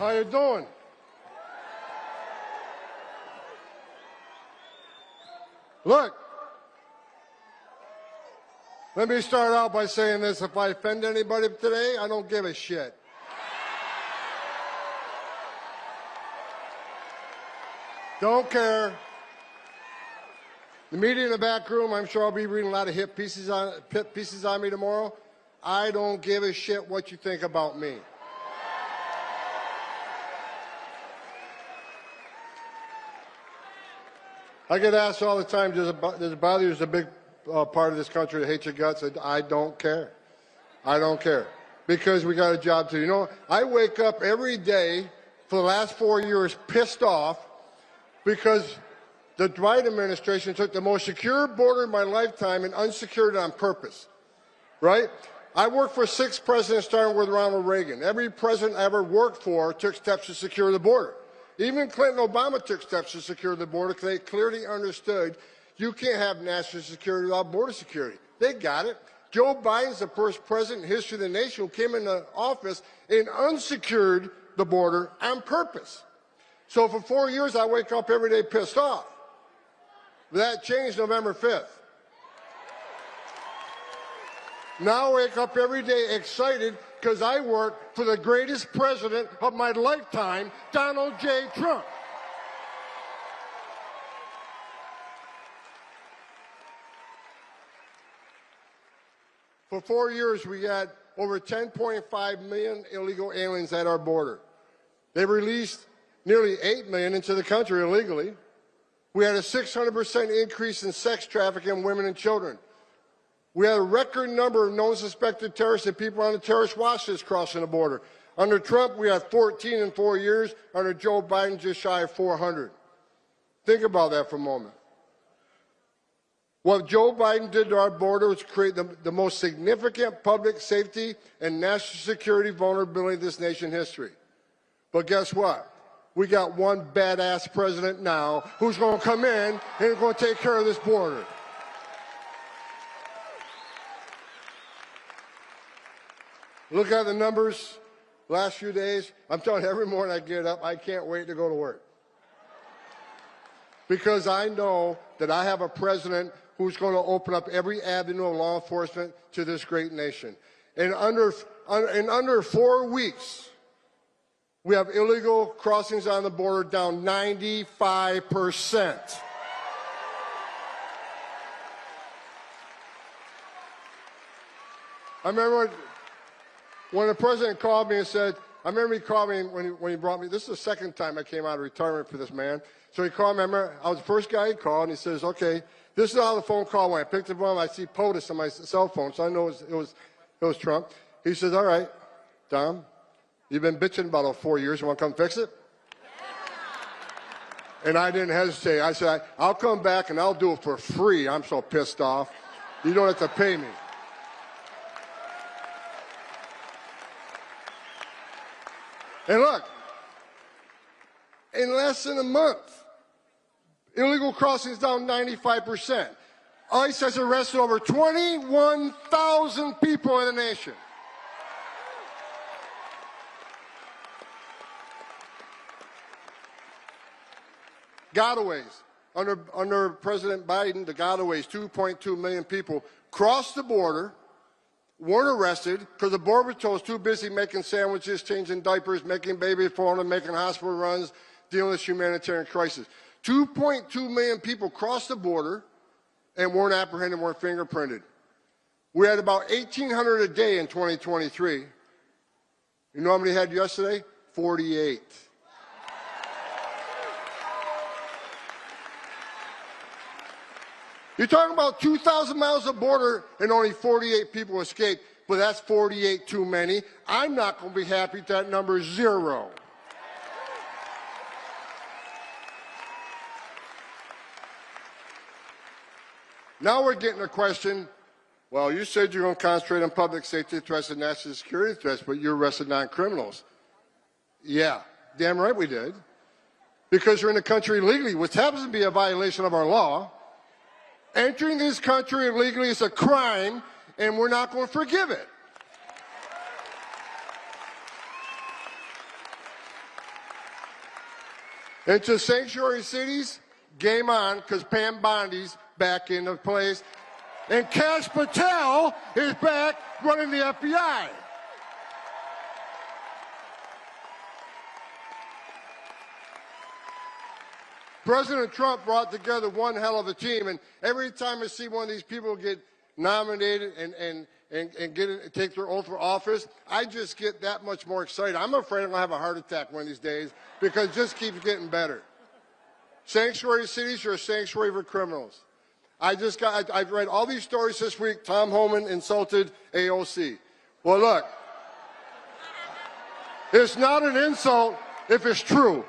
How you doing? Look, let me start out by saying this. If I offend anybody today, I don't give a shit. Don't care. The media in the back room, I'm sure I'll be reading a lot of hit pieces on me tomorrow. I don't give a shit what you think about me. I get asked all the time, does it bother you as a big part of this country that hates your guts? I don't care. I don't care. Because we got a job to do. You know, I wake up every day for the last 4 years pissed off because the Biden administration took the most secure border in my lifetime and unsecured it on purpose. Right? I worked for 6 presidents, starting with Ronald Reagan. Every president I ever worked for took steps to secure the border. Even Clinton and Obama took steps to secure the border because they clearly understood you can't have national security without border security. They got it. Joe Biden's the first president in history of the nation who came into office and unsecured the border on purpose. So for 4 years, I wake up every day pissed off. That changed November 5th. Now I wake up every day excited because I work for the greatest president of my lifetime, Donald J. Trump. For 4 years, we had over 10.5 million illegal aliens at our border. They released nearly 8 million into the country illegally. We had a 600% increase in sex trafficking in women and children. We had a record number of known suspected terrorists and people on the terrorist watch list crossing the border. Under Trump, we had 14 in 4 years. Under Joe Biden, just shy of 400. Think about that for a moment. What Joe Biden did to our border was create the most significant public safety and national security vulnerability in this nation's history. But guess what? We got one badass president now who's going to come in and is going to take care of this border. Look at the numbers last few days. I'm telling you, every morning I get up, I can't wait to go to work. Because I know that I have a president who's going to open up every avenue of law enforcement to this great nation. In under 4 weeks, we have illegal crossings on the border down 95%. I remember when the president called me and said, I remember he called me when he brought me, this is the second time I came out of retirement for this man. So he called me, I remember I was the first guy he called, and he says, okay, this is how the phone call went. I picked up the phone, I see POTUS on my cell phone, so I know it was Trump. He says, all right, Tom, you've been bitching about 4 years, you want to come fix it? And I didn't hesitate. I said, I'll come back and I'll do it for free. I'm so pissed off. You don't have to pay me. And look, in less than a month, illegal crossings down 95%. ICE has arrested over 21,000 people in the nation. Gotaways. Under President Biden, the gotaways, 2.2 million people crossed the border, weren't arrested because the Border Patrol was too busy making sandwiches, changing diapers, making baby formula, making hospital runs, dealing with humanitarian crisis. 2.2 million people crossed the border and weren't apprehended, weren't fingerprinted. We had about 1,800 a day in 2023. You know how many we had yesterday? 48. You're talking about 2,000 miles of border and only 48 people escaped, but that's 48 too many. I'm not going to be happy if that number is 0. Now we're getting a question, well, you said you're going to concentrate on public safety threats and national security threats, but you arrested non-criminals. Yeah, damn right we did. Because you're in the country illegally, which happens to be a violation of our law. Entering this country illegally is a crime, and we're not going to forgive it. Into sanctuary cities, game on, because Pam Bondi's back into place. And Kash Patel is back running the FBI. President Trump brought together one hell of a team, and every time I see one of these people get nominated and take their oath for office, I just get that much more excited. I'm afraid I'm going to have a heart attack one of these days because it just keeps getting better. Sanctuary cities are a sanctuary for criminals. I've read all these stories this week. Tom Homan insulted AOC. Well, look, it's not an insult if it's true.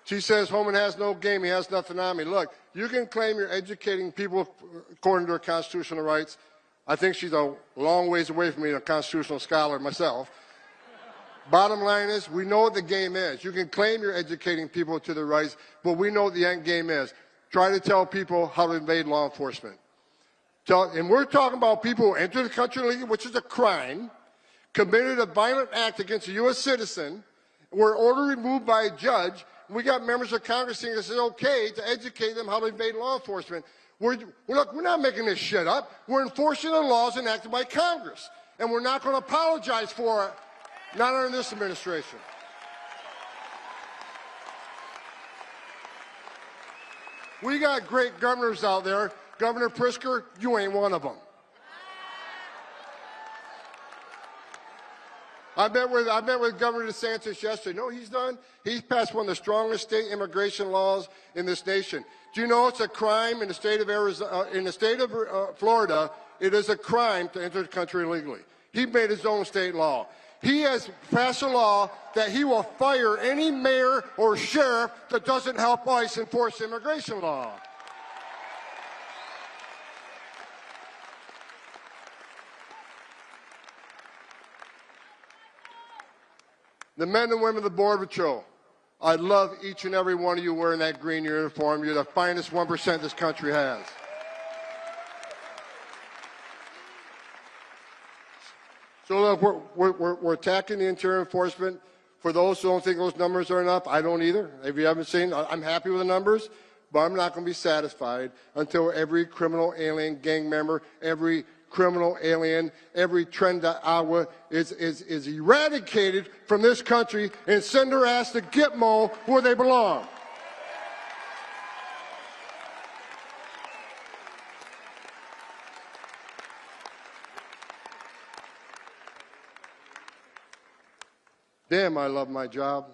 She says Homan has no game, he has nothing on me. Look, you can claim you're educating people according to their constitutional rights. I think she's a long ways away from being a constitutional scholar myself. Bottom line is, we know what the game is. You can claim you're educating people to their rights, but we know what the end game is. Try to tell people how to invade law enforcement. And we're talking about people who enter the country illegally, which is a crime, committed a violent act against a U.S. citizen, were ordered removed by a judge. We got members of Congress saying it's okay to educate them how to invade law enforcement. We're not making this shit up. We're enforcing the laws enacted by Congress. And we're not going to apologize for it. Not under this administration. We got great governors out there. Governor Pritzker, you ain't one of them. I met with Governor DeSantis yesterday. You know what he's done? He's passed one of the strongest state immigration laws in this nation. Do you know it's a crime in the state of Arizona, in the state of Florida? It is a crime to enter the country illegally. He made his own state law. He has passed a law that he will fire any mayor or sheriff that doesn't help ICE enforce immigration law. The men and women of the Border Patrol, I love each and every one of you wearing that green uniform. You're the finest 1% this country has. So look, we're attacking the interior enforcement. For those who don't think those numbers are enough, I don't either. If you haven't seen, I'm happy with the numbers, but I'm not going to be satisfied until every criminal alien gang member, every criminal alien, every Trenda Agua is eradicated from this country and send their ass to Gitmo where they belong. Damn, I love my job.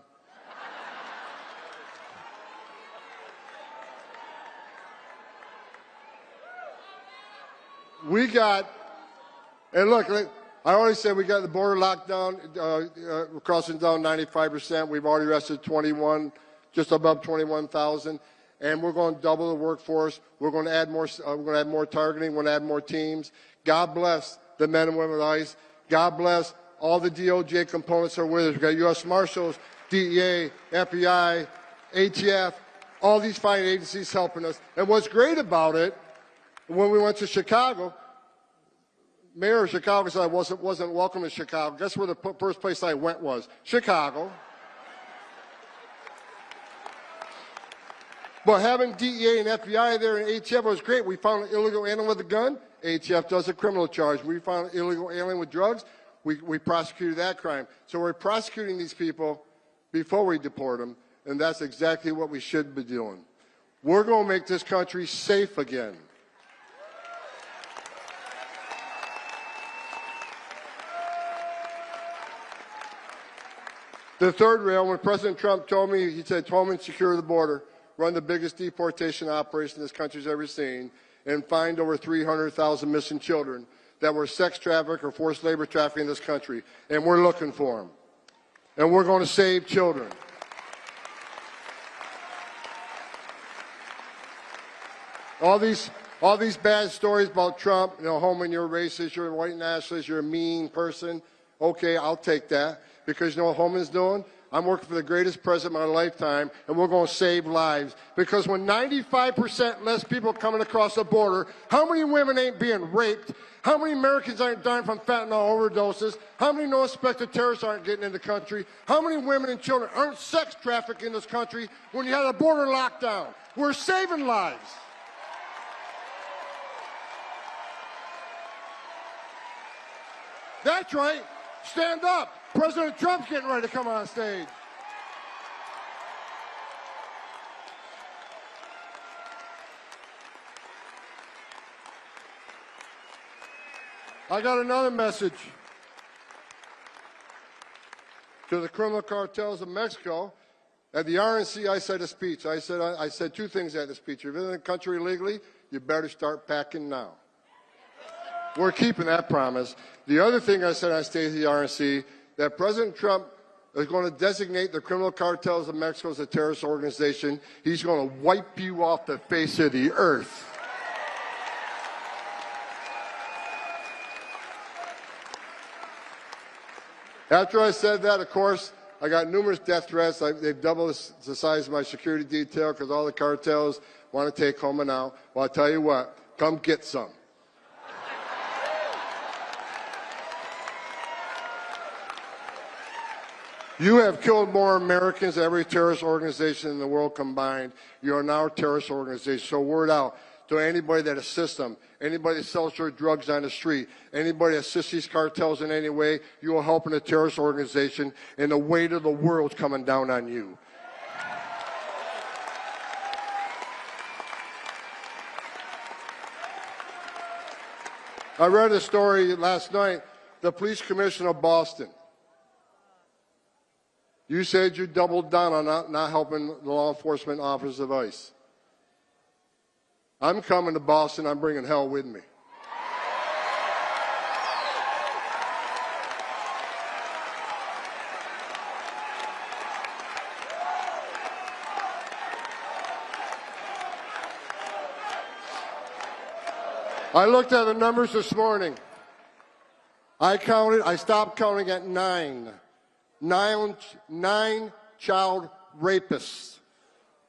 We got, and look, I already said we got the border locked down, we're crossing down 95%. We've already arrested 21, just above 21,000, and we're going to double the workforce. We're going to add more. We're going to add more targeting. We're going to add more teams. God bless the men and women of ICE. God bless all the DOJ components are with us. We've got U.S. Marshals, DEA, FBI, ATF, all these fine agencies helping us. And what's great about it, when we went to Chicago, Mayor of Chicago said I wasn't welcome in Chicago. Guess where the first place I went was? Chicago. But having DEA and FBI there and ATF was great. We found an illegal alien with a gun. ATF does a criminal charge. We found an illegal alien with drugs. We prosecuted that crime. So we're prosecuting these people before we deport them, and that's exactly what we should be doing. We're going to make this country safe again. The third rail, when President Trump told me, he said, Homan, secure the border, run the biggest deportation operation this country's ever seen, and find over 300,000 missing children that were sex trafficked or forced labor trafficking in this country. And we're looking for them. And we're going to save children. All these bad stories about Trump, you know, Homan, you're racist, you're a white nationalist, you're a mean person. Okay, I'll take that. Because you know what Homan's doing? I'm working for the greatest president of my lifetime, and we're going to save lives. Because when 95% less people coming across the border, how many women ain't being raped? How many Americans aren't dying from fentanyl overdoses? How many no-suspected terrorists aren't getting in the country? How many women and children aren't sex trafficked in this country when you had a border lockdown? We're saving lives. That's right. Stand up. President Trump's getting ready to come on stage. I got another message to the criminal cartels of Mexico. At the RNC, I said a speech. I said two things at the speech. If you're in the country illegally, you better start packing now. We're keeping that promise. The other thing I said on stage at the RNC, that President Trump is going to designate the criminal cartels of Mexico as a terrorist organization. He's going to wipe you off the face of the earth. After I said that, of course, I got numerous death threats. They've doubled the size of my security detail because all the cartels want to take Homan out. Well, I'll tell you what, come get some. You have killed more Americans than every terrorist organization in the world combined. You are now a terrorist organization. So word out to anybody that assists them, anybody that sells their drugs on the street, anybody that assists these cartels in any way, you are helping a terrorist organization, and the weight of the world's coming down on you. I read a story last night, the police commissioner of Boston. You said you doubled down on not helping the law enforcement officers of ICE. I'm coming to Boston. I'm bringing hell with me. I looked at the numbers this morning. I stopped counting at 9. Nine child rapists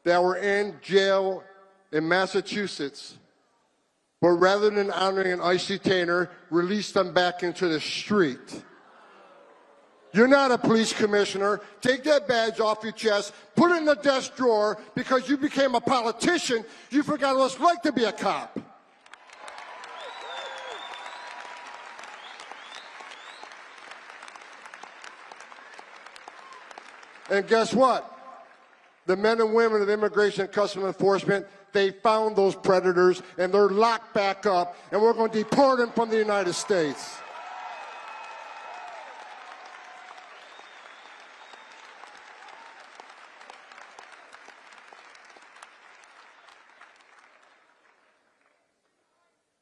that were in jail in Massachusetts, but rather than honoring an ICE detainer, released them back into the street. You're not a police commissioner. Take that badge off your chest, put it in the desk drawer. Because you became a politician, you forgot what it's like to be a cop. And guess what? The men and women of Immigration and Customs Enforcement, they found those predators, and they're locked back up, and we're going to deport them from the United States.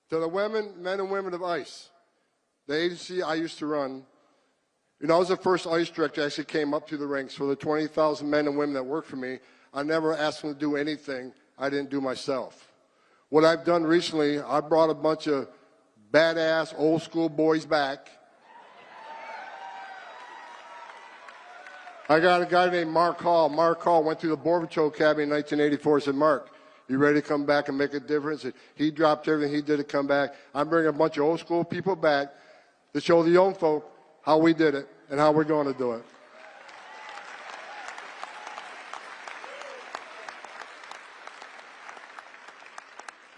To the men and women of ICE, the agency I used to run, I was the first ICE director that actually came up through the ranks. For the 20,000 men and women that work for me, I never asked them to do anything I didn't do myself. What I've done recently, I brought a bunch of badass old school boys back. I got a guy named Mark Hall. Mark Hall went through the Border Patrol Academy in 1984. I said, Mark, you ready to come back and make a difference? And he dropped everything he did to come back. I'm bringing a bunch of old school people back to show the young folk how we did it and how we're going to do it.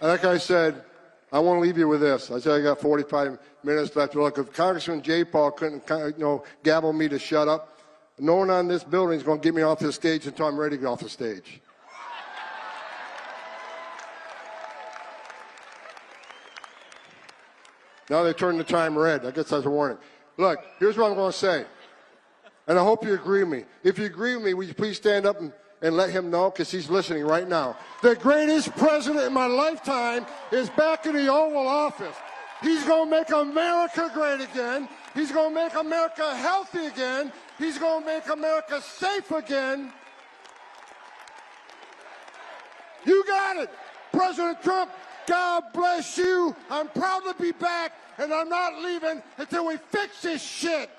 Like I said, I want to leave you with this. I said I got 45 minutes left. Look, if Congressman J. Paul couldn't gavel me to shut up, no one on this building is going to get me off the stage until I'm ready to get off the stage. Now they turned the time red. I guess that's a warning. Look, here's what I'm going to say, and I hope you agree with me. If you agree with me, will you please stand up and let him know, because he's listening right now. The greatest president in my lifetime is back in the Oval Office. He's going to make America great again. He's going to make America healthy again. He's going to make America safe again. You got it. President Trump, God bless you. I'm proud to be back, and I'm not leaving until we fix this shit.